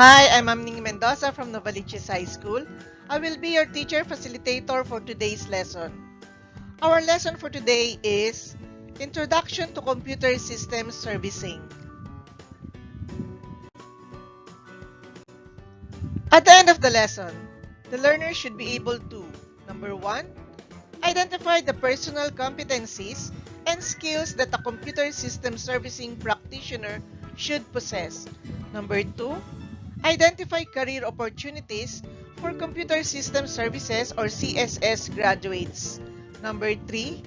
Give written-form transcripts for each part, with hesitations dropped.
Hi, I'm Amning Mendoza from Novaliches High School. I will be your teacher facilitator for today's lesson. Our lesson for today is Introduction to Computer Systems Servicing. At the end of the lesson, the learner should be able to number 1, identify the personal competencies and skills that a computer system servicing practitioner should possess. Number 2, identify career opportunities for Computer System Services or CSS graduates. Number 3,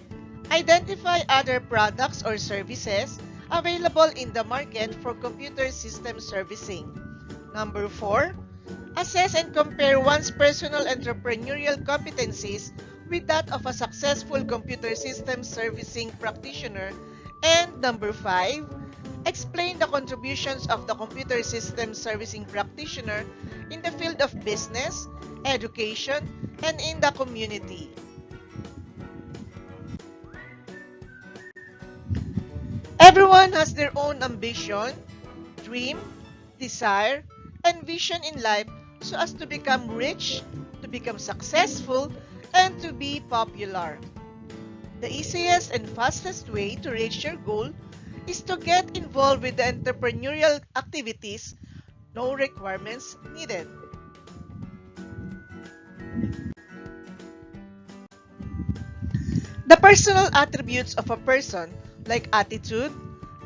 identify other products or services available in the market for computer system servicing. Number 4, assess and compare one's personal entrepreneurial competencies with that of a successful computer system servicing practitioner. And number 5, explain the contributions of the computer system servicing practitioner in the field of business, education, and in the community. Everyone has their own ambition, dream, desire, and vision in life so as to become rich, to become successful, and to be popular. The easiest and fastest way to reach your goal is to get involved with the entrepreneurial activities. No requirements needed. The personal attributes of a person like attitude,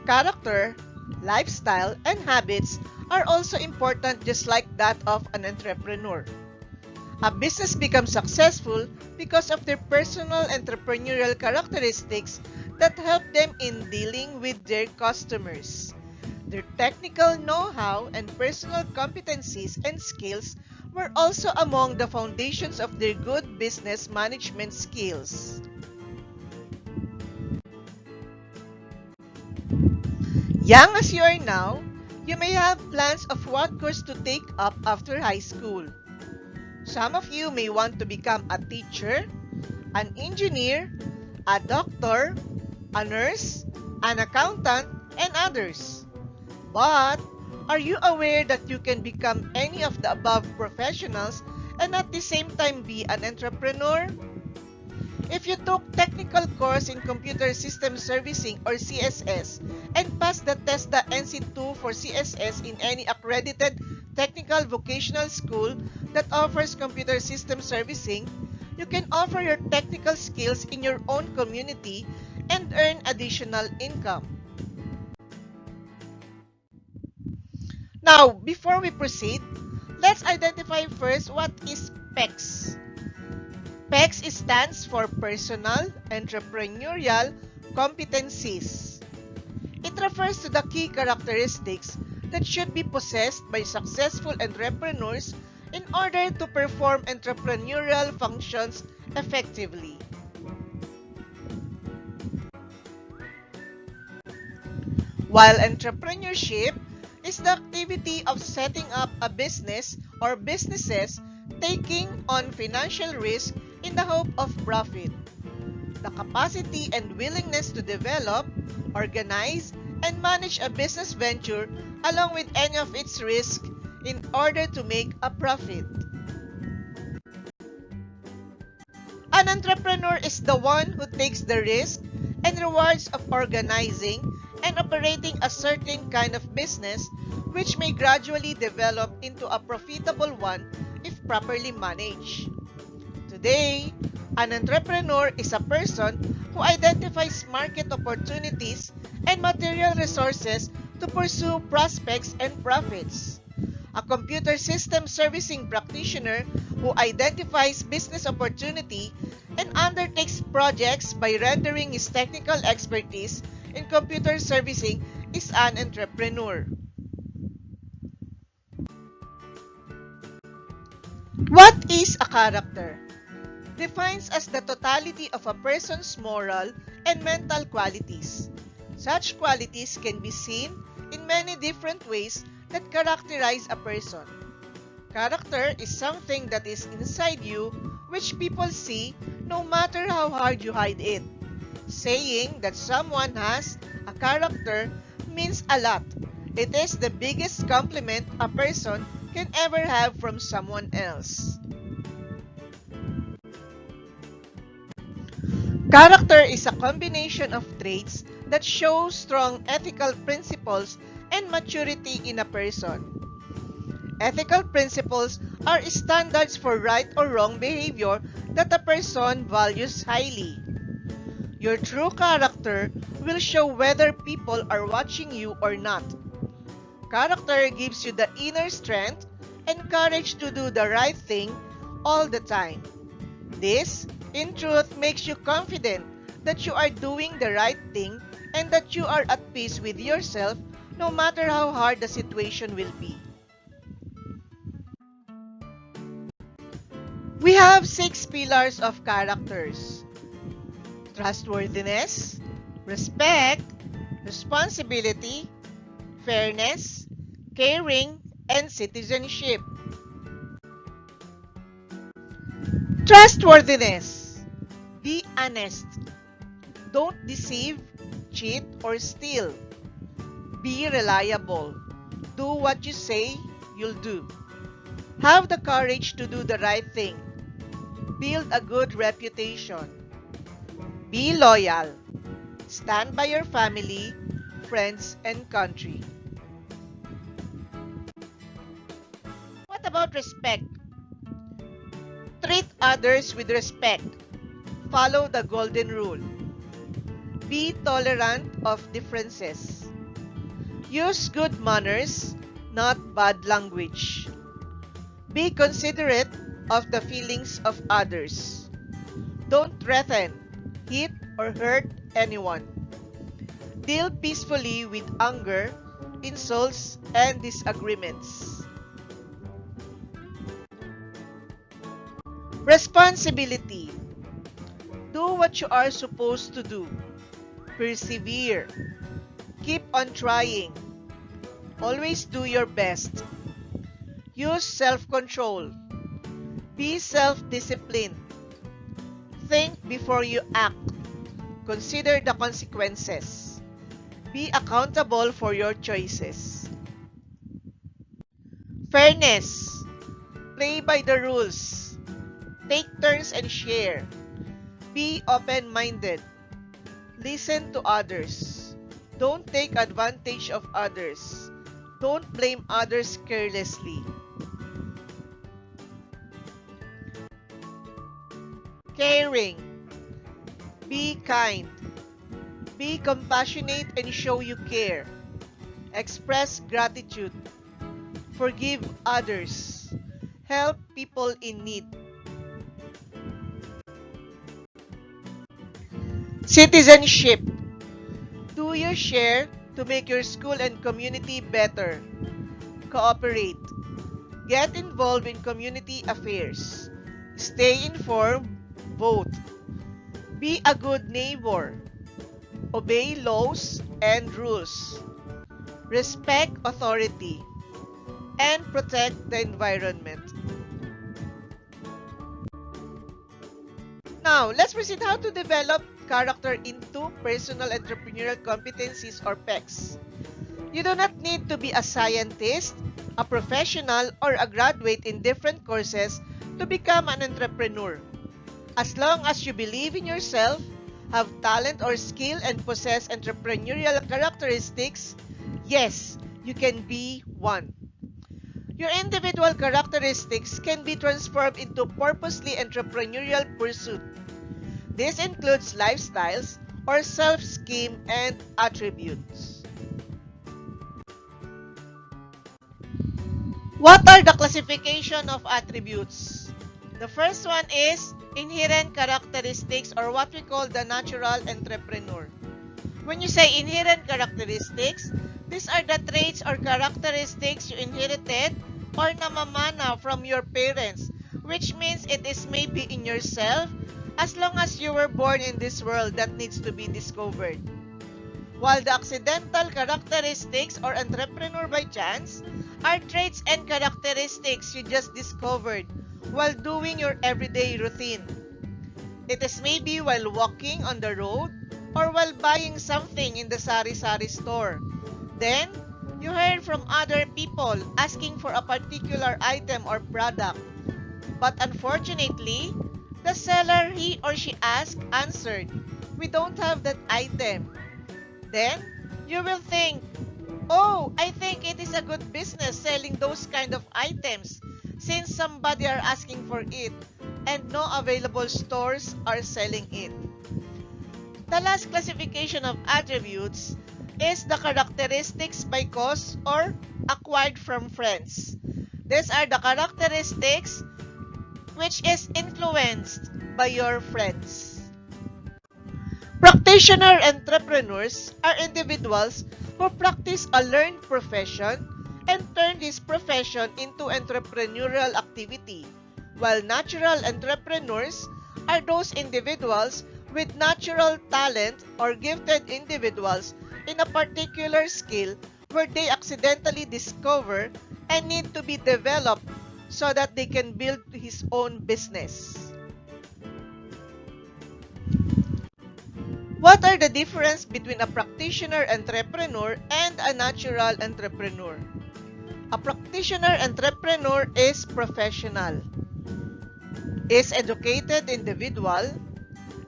character, lifestyle, and habits are also important, just like that of an entrepreneur. A business becomes successful because of their personal entrepreneurial characteristics that help them in dealing with their customers. Their technical know-how and personal competencies and skills were also among the foundations of their good business management skills. Young as you are now, you may have plans of what course to take up after high school. Some of you may want to become a teacher, an engineer, a doctor, a nurse, an accountant, and others. But are you aware that you can become any of the above professionals and at the same time be an entrepreneur? If you took technical course in Computer System Servicing or CSS and passed the test, the NC2 for CSS in any accredited technical vocational school that offers computer system servicing, you can offer your technical skills in your own community and earn additional income. Now, before we proceed, let's identify first what is PECS. PECS stands for Personal Entrepreneurial Competencies. It refers to the key characteristics that should be possessed by successful entrepreneurs in order to perform entrepreneurial functions effectively. While entrepreneurship is the activity of setting up a business or businesses, taking on financial risk in the hope of profit. The capacity and willingness to develop, organize, and manage a business venture along with any of its risks in order to make a profit. An entrepreneur is the one who takes the risk and rewards of organizing and operating a certain kind of business, which may gradually develop into a profitable one if properly managed. Today, an entrepreneur is a person who identifies market opportunities and material resources to pursue prospects and profits. A computer system servicing practitioner who identifies business opportunity and undertakes projects by rendering his technical expertise in computer servicing is an entrepreneur. What is a character? Defines as the totality of a person's moral and mental qualities. Such qualities can be seen in many different ways that characterize a person. Character is something that is inside you which people see no matter how hard you hide it. Saying that someone has a character means a lot. It is the biggest compliment a person can ever have from someone else. Character is a combination of traits that show strong ethical principles and maturity in a person. Ethical principles are standards for right or wrong behavior that a person values highly. Your true character will show whether people are watching you or not. Character gives you the inner strength and courage to do the right thing all the time. This, in truth, makes you confident that you are doing the right thing and that you are at peace with yourself no matter how hard the situation will be. We have 6 pillars of characters: trustworthiness, respect, responsibility, fairness, caring, and citizenship. Trustworthiness. Be honest. Don't deceive, cheat, or steal. Be reliable. Do what you say you'll do. Have the courage to do the right thing. Build a good reputation. Be loyal. Stand by your family, friends, and country. What about respect? Treat others with respect. Follow the golden rule. Be tolerant of differences. Use good manners, not bad language. Be considerate of the feelings of others. Don't threaten, hit, or hurt anyone. Deal peacefully with anger, insults, and disagreements. Responsibility. Do what you are supposed to do. Persevere. Keep on trying. Always do your best. Use self-control. Be self-disciplined. Think before you act. Consider the consequences. Be accountable for your choices. Fairness. Play by the rules. Take turns and share. Be open-minded. Listen to others. Don't take advantage of others. Don't blame others carelessly. Caring. Be kind. Be compassionate and show you care. Express gratitude. Forgive others. Help people in need. Citizenship. Do your share to make your school and community better. Cooperate. Get involved in community affairs. Stay informed. Vote. Be a good neighbor. Obey laws and rules. Respect authority. And protect the environment. Now, let's proceed how to develop character into personal entrepreneurial competencies or PECs. You do not need to be a scientist, a professional, or a graduate in different courses to become an entrepreneur. As long as you believe in yourself, have talent or skill, and possess entrepreneurial characteristics, yes, you can be one. Your individual characteristics can be transformed into purposely entrepreneurial pursuit. This includes lifestyles or self-scheme and attributes. What are the classification of attributes? The first one is inherent characteristics, or what we call the natural entrepreneur. When you say inherent characteristics, these are the traits or characteristics you inherited or namamana from your parents, which means it is maybe in yourself as long as you were born in this world that needs to be discovered. While the accidental characteristics or entrepreneur by chance are traits and characteristics you just discovered while doing your everyday routine. It is maybe while walking on the road or while buying something in the sari-sari store. Then, You heard from other people asking for a particular item or product, but unfortunately, the seller he or she asked answered, "We don't have that item." Then, you will think, "Oh, I think it is a good business selling those kind of items since somebody are asking for it and no available stores are selling it." The last classification of attributes is the characteristics by cause or acquired from friends. These are the characteristics which is influenced by your friends. Practitioner entrepreneurs are individuals who practice a learned profession and turn this profession into entrepreneurial activity, while natural entrepreneurs are those individuals with natural talent or gifted individuals in a particular skill where they accidentally discover and need to be developed so that they can build his own business. What are the difference between a practitioner entrepreneur and a natural entrepreneur? A practitioner entrepreneur is professional, is educated individual,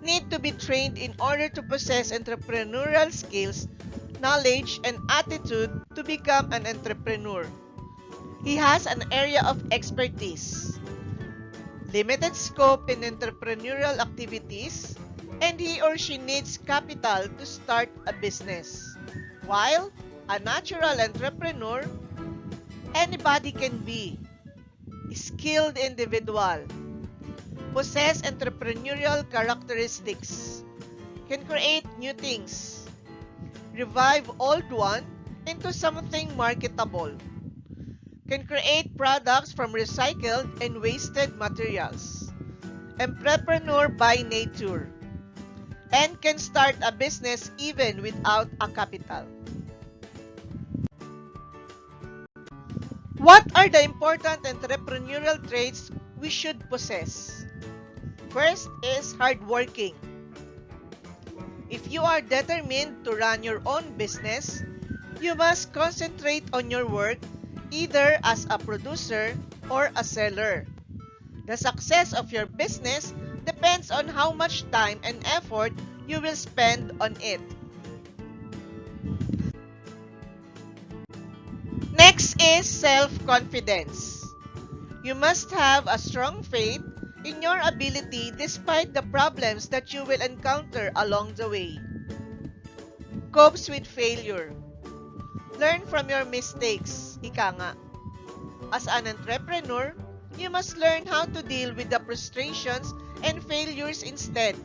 need to be trained in order to possess entrepreneurial skills, knowledge, and attitude to become an entrepreneur. He has an area of expertise, limited scope in entrepreneurial activities, and he or she needs capital to start a business. While a natural entrepreneur, anybody can be, skilled individual, possess entrepreneurial characteristics, can create new things, revive old one into something marketable, can create products from recycled and wasted materials, entrepreneur by nature, and can start a business even without a capital. What are the important entrepreneurial traits we should possess? First is hardworking. If you are determined to run your own business, you must concentrate on your work either as a producer or a seller. The success of your business depends on how much time and effort you will spend on it. Next is self-confidence. You must have a strong faith in your ability despite the problems that you will encounter along the way. Copes with failure. Learn from your mistakes, ika nga. As an entrepreneur, you must learn how to deal with the frustrations and failures instead.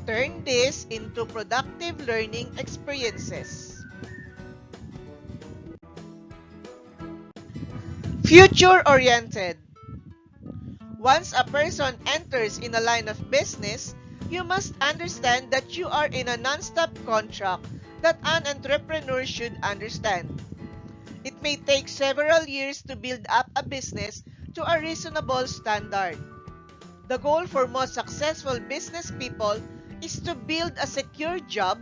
Turn this into productive learning experiences. Future-oriented. Once a person enters in a line of business, you must understand that you are in a non-stop contract that an entrepreneur should understand. It may take several years to build up a business to a reasonable standard. The goal for most successful business people is to build a secure job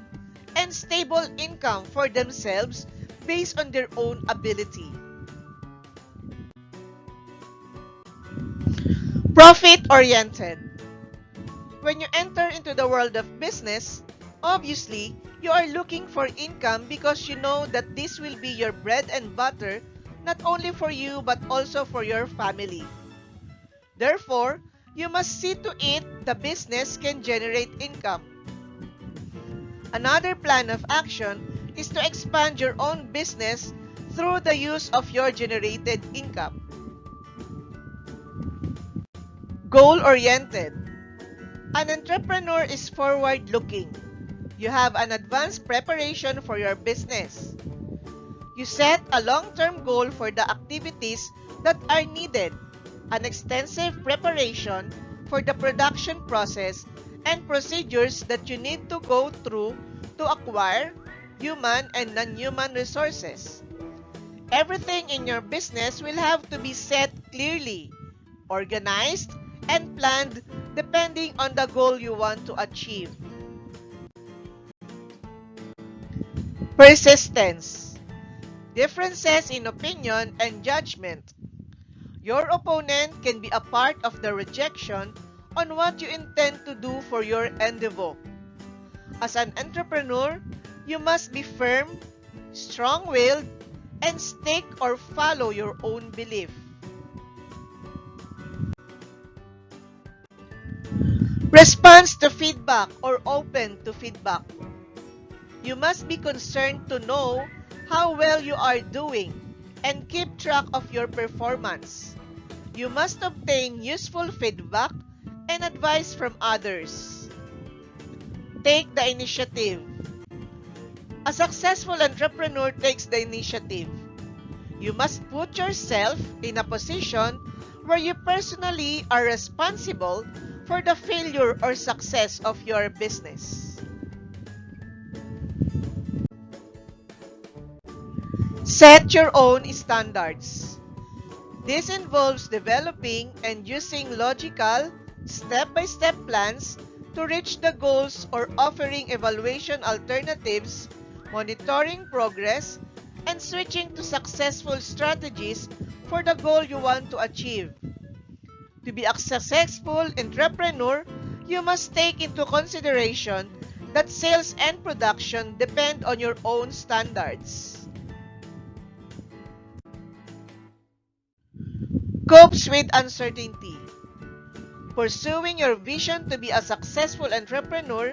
and stable income for themselves based on their own ability. Profit-oriented. When you enter into the world of business, obviously, you are looking for income because you know that this will be your bread and butter not only for you but also for your family. Therefore, you must see to it the business can generate income. Another plan of action is to expand your own business through the use of your generated income. Goal-oriented. An entrepreneur is forward-looking. You have an advanced preparation for your business. You set a long-term goal for the activities that are needed, an extensive preparation for the production process and procedures that you need to go through to acquire human and non-human resources. Everything in your business will have to be set clearly, organized, and planned depending on the goal you want to achieve. Persistence. differences in opinion and judgment. Your opponent can be a part of the rejection on what you intend to do for your endeavor. As an entrepreneur, you must be firm, strong-willed, and stick or follow your own belief. Response to feedback or open to feedback. You must be concerned to know how well you are doing and keep track of your performance. You must obtain useful feedback and advice from others. Take the initiative. A successful entrepreneur takes the initiative. You must put yourself in a position where you personally are responsible for the failure or success of your business. Set your own standards. This involves developing and using logical, step-by-step plans to reach the goals or offering evaluation alternatives, monitoring progress, and switching to successful strategies for the goal you want to achieve. To be a successful entrepreneur, you must take into consideration that sales and production depend on your own standards. Copes with uncertainty. Pursuing your vision to be a successful entrepreneur,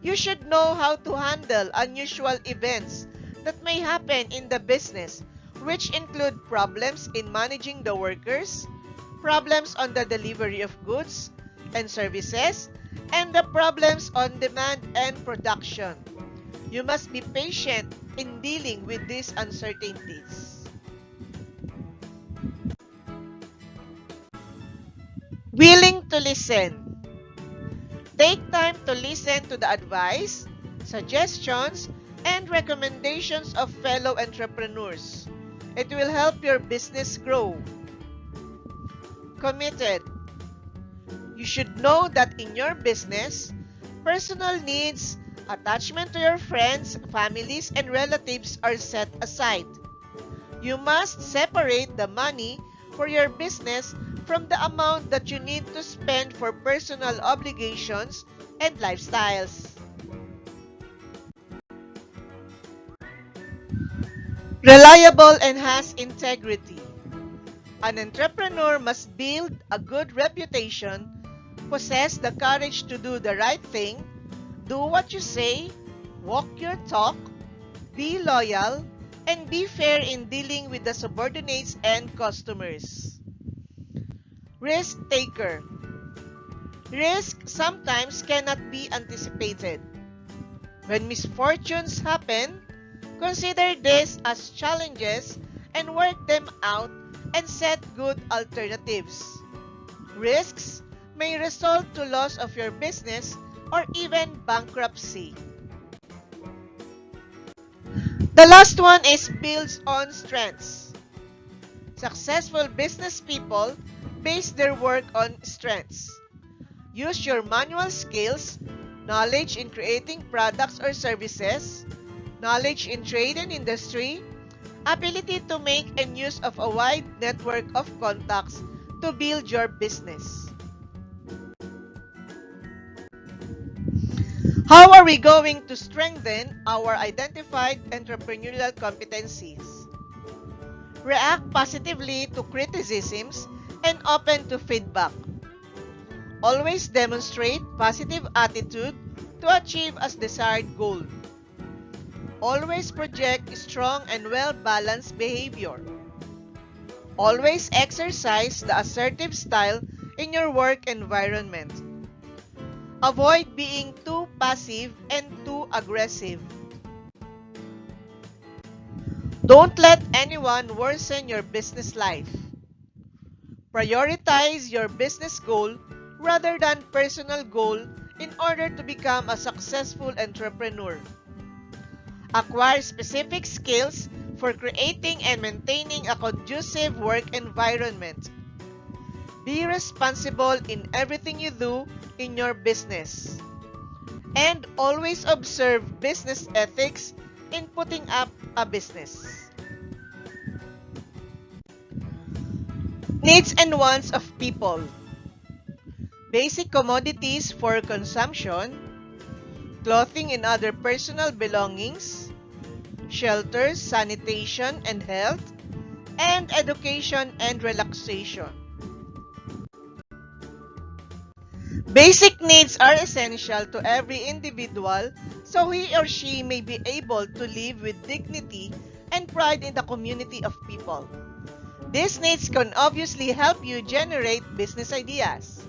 you should know how to handle unusual events that may happen in the business, which include problems in managing the workers, problems on the delivery of goods and services, and the problems on demand and production. You must be patient in dealing with these uncertainties. Willing to listen. Take time to listen to the advice, suggestions, and recommendations of fellow entrepreneurs. It will help your business grow. Committed. You should know that in your business, personal needs, attachment to your friends, families, and relatives are set aside. You must separate the money for your business from the amount that you need to spend for personal obligations and lifestyles. Reliable and has integrity. An entrepreneur must build a good reputation, possess the courage to do the right thing, do what you say, walk your talk, be loyal, and be fair in dealing with the subordinates and customers. Risk taker. Risk sometimes cannot be anticipated. When misfortunes happen, consider this as challenges and work them out and set good alternatives. Risks may result to loss of your business or even bankruptcy. The last one is builds on strengths. Successful business people base their work on strengths. Use your manual skills, knowledge in creating products or services, knowledge in trade and industry, ability to make and use of a wide network of contacts to build your business. How are we going to strengthen our identified entrepreneurial competencies? React positively to criticisms and open to feedback. Always demonstrate positive attitude to achieve a desired goal. Always project strong and well-balanced behavior. Always exercise the assertive style in your work environment. Avoid being too passive and too aggressive. Don't let anyone worsen your business life. Prioritize your business goal rather than personal goal in order to become a successful entrepreneur. Acquire specific skills for creating and maintaining a conducive work environment. Be responsible in everything you do in your business. And always observe business ethics in putting up a business. Needs and wants of people. Basic commodities for consumption, clothing and other personal belongings, shelter, sanitation and health, and education and relaxation. Basic needs are essential to every individual so he or she may be able to live with dignity and pride in the community of people. These needs can obviously help you generate business ideas,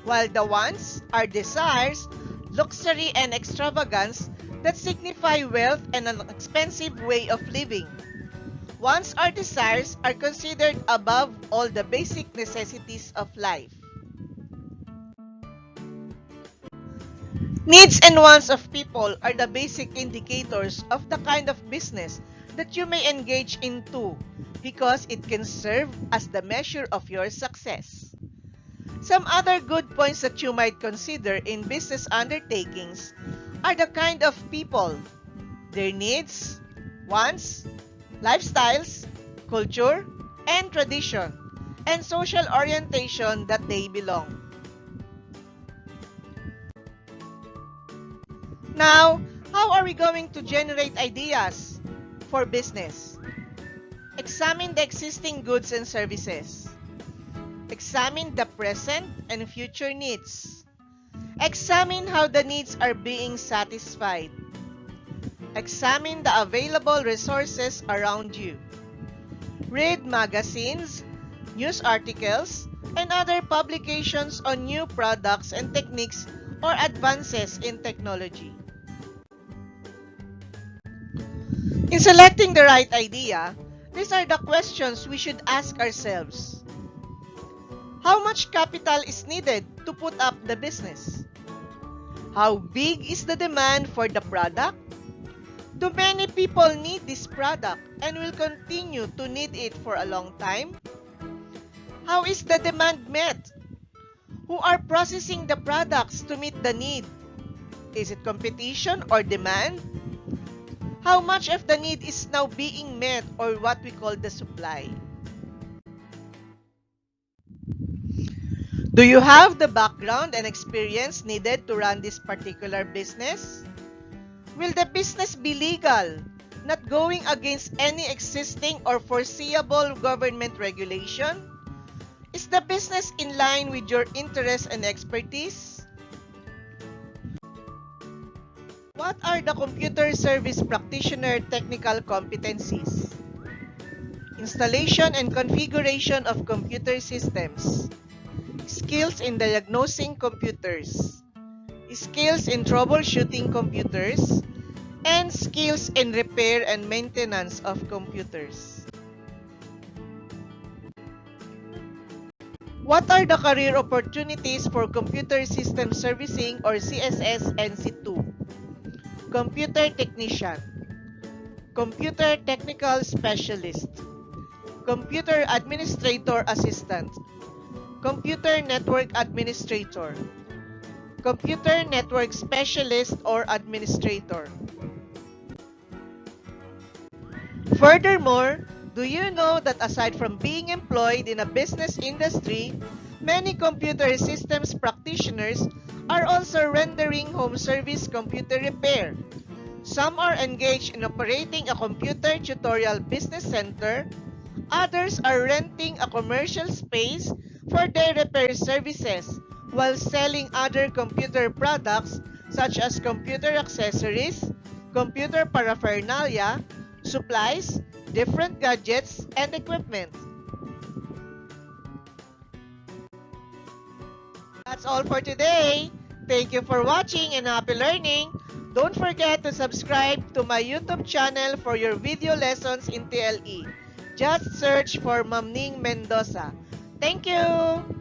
while the wants are desires, luxury, and extravagance that signify wealth and an expensive way of living. Wants or desires are considered above all the basic necessities of life. Needs and wants of people are the basic indicators of the kind of business that you may engage into because it can serve as the measure of your success. Some other good points that you might consider in business undertakings are the kind of people, their needs, wants, lifestyles, culture, and tradition, and social orientation that they belong. Now, how are we going to generate ideas for business? Examine the existing goods and services. Examine the present and future needs. Examine how the needs are being satisfied. Examine the available resources around you. Read magazines, news articles, and other publications on new products and techniques or advances in technology. In selecting the right idea, these are the questions we should ask ourselves. How much capital is needed to put up the business? How big is the demand for the product? Do many people need this product and will continue to need it for a long time? How is the demand met? Who are processing the products to meet the need? Is it competition or demand? How much of the need is now being met or what we call the supply? Do you have the background and experience needed to run this particular business? Will the business be legal, not going against any existing or foreseeable government regulation? Is the business in line with your interests and expertise? What are the computer service practitioner technical competencies? Installation and configuration of computer systems. Skills in diagnosing computers. Skills in troubleshooting computers. And skills in repair and maintenance of computers. What are the career opportunities for computer system servicing or CSS and C2? Computer technician, computer technical specialist, computer administrator assistant, computer network administrator, computer network specialist or administrator. Furthermore, do you know that aside from being employed in a business industry, many computer systems practitioners are also rendering home service computer repair. Some are engaged in operating a computer tutorial business center. Others are renting a commercial space for their repair services while selling other computer products such as computer accessories, computer paraphernalia, supplies, different gadgets, and equipment. That's all for today. Thank you for watching and happy learning. Don't forget to subscribe to my YouTube channel for your video lessons in TLE. Just search for Ma'am Ning Mendoza. Thank you!